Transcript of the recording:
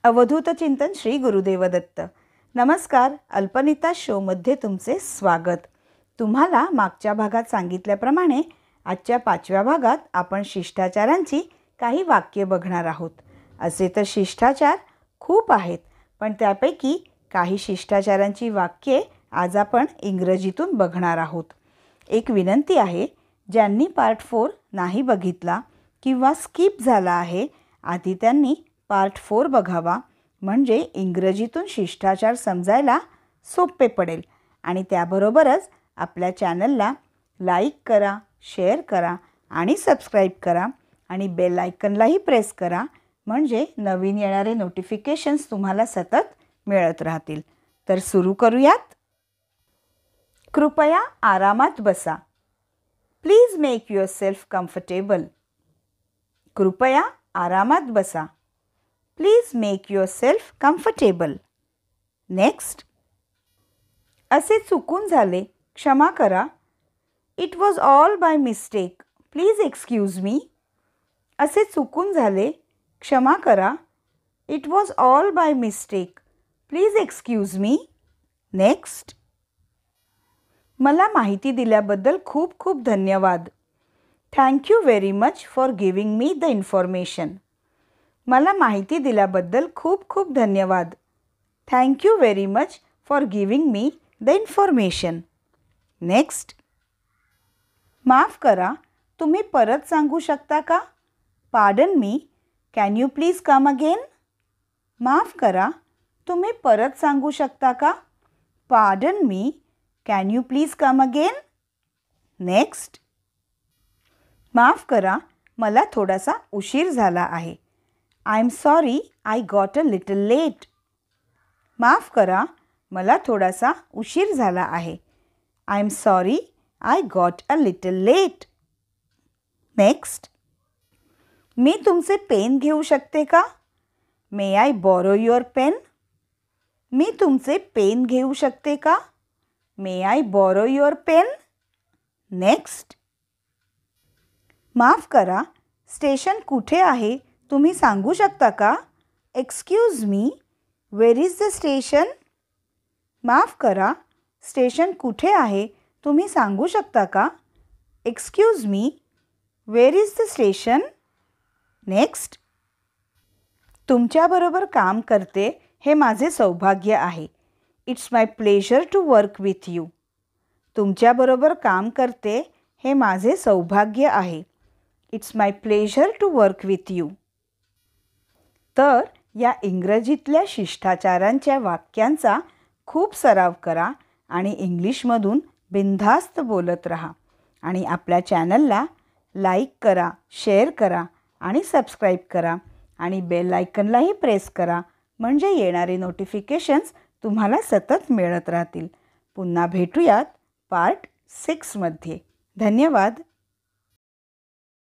अवधूत चिंतन श्री गुरुदेव दत्त. नमस्कार. अल्पनिता शोमध्ये तुमचे स्वागत. तुम्हाला मागच्या भागात सांगितल्याप्रमाणे आजच्या 5व्या भागात आपण शिष्टाचारांची काही वाक्ये बघणार आहोत. असे तर शिष्टाचार खूप आहेत, पण त्यापैकी काही शिष्टाचारांची वाक्ये आज आपण इंग्रजीतून बघणार आहोत. एक विनंती आहे, ज्यांनी पार्ट 4 नाही बघितला किंवा स्किप झाला आहे, आधी त्यांनी पार्ट 4 बघावा, म्हणजे इंग्रजीतून शिष्टाचार समजायला सोपे पडेल. आणि त्याबरोबरच आपल्या चॅनलला लाईक करा, शेअर करा आणि सबस्क्राईब करा आणि बेल आयकनलाही प्रेस करा, म्हणजे नवीन येणारे नोटिफिकेशन्स तुम्हाला सतत मिळत राहतील. तर सुरू करूयात. कृपया आरामात बसा. Please make yourself comfortable. कृपया आरामात बसा. Please make yourself comfortable. Next. असे चुकून झाले, क्षमा करा. It was all by mistake. Please excuse me. असे चुकून झाले, क्षमा करा. It was all by mistake. Please excuse me. Next. मला माहिती दिल्याबद्दल खूप खूप धन्यवाद. Thank you very much for giving me the information. मला माहिती दिल्याबद्दल खूप खूप धन्यवाद. Thank you very much for giving me the information. Next. माफ करा, तुम्ही परत सांगू शकता का? Pardon me, can you please come again. माफ करा, तुम्ही परत सांगू शकता का? Pardon me, can you please come again. Next. माफ करा, मला थोडासा उशीर झाला आहे. I am sorry, I got a little late. माफ करा, मला थोडासा उशीर झाला आहे. I am sorry, I got a little late. Next. मी तुमचे पेन घेऊ शकते का? May I borrow your pen. मी तुमचे पेन घेऊ शकते का? May I borrow your pen. Next. माफ करा, स्टेशन कुठे आहे तुम्ही सांगू शकता का? Excuse me, where is the station. माफ करा, स्टेशन कुठे आहे तुम्ही सांगू शकता का? Excuse me, where is the station. Next. तुमच्याबरोबर काम करते हे माझे सौभाग्य आहे. It's my pleasure to work with you. तुमच्याबरोबर काम करते हे माझे सौभाग्य आहे. It's my pleasure to work with you. तर या इंग्रजीतल्या शिष्टाचारांच्या वाक्यांचा खूप सराव करा आणि इंग्लिशमधून बिनधास्त बोलत राहा. आणि आपल्या चॅनलला लाईक करा, शेअर करा आणि सबस्क्राईब करा आणि बेल आयकनलाही प्रेस करा, म्हणजे येणारे नोटिफिकेशन्स तुम्हाला सतत मिळत राहतील. पुन्हा भेटूयात पार्ट 6 मध्ये. धन्यवाद.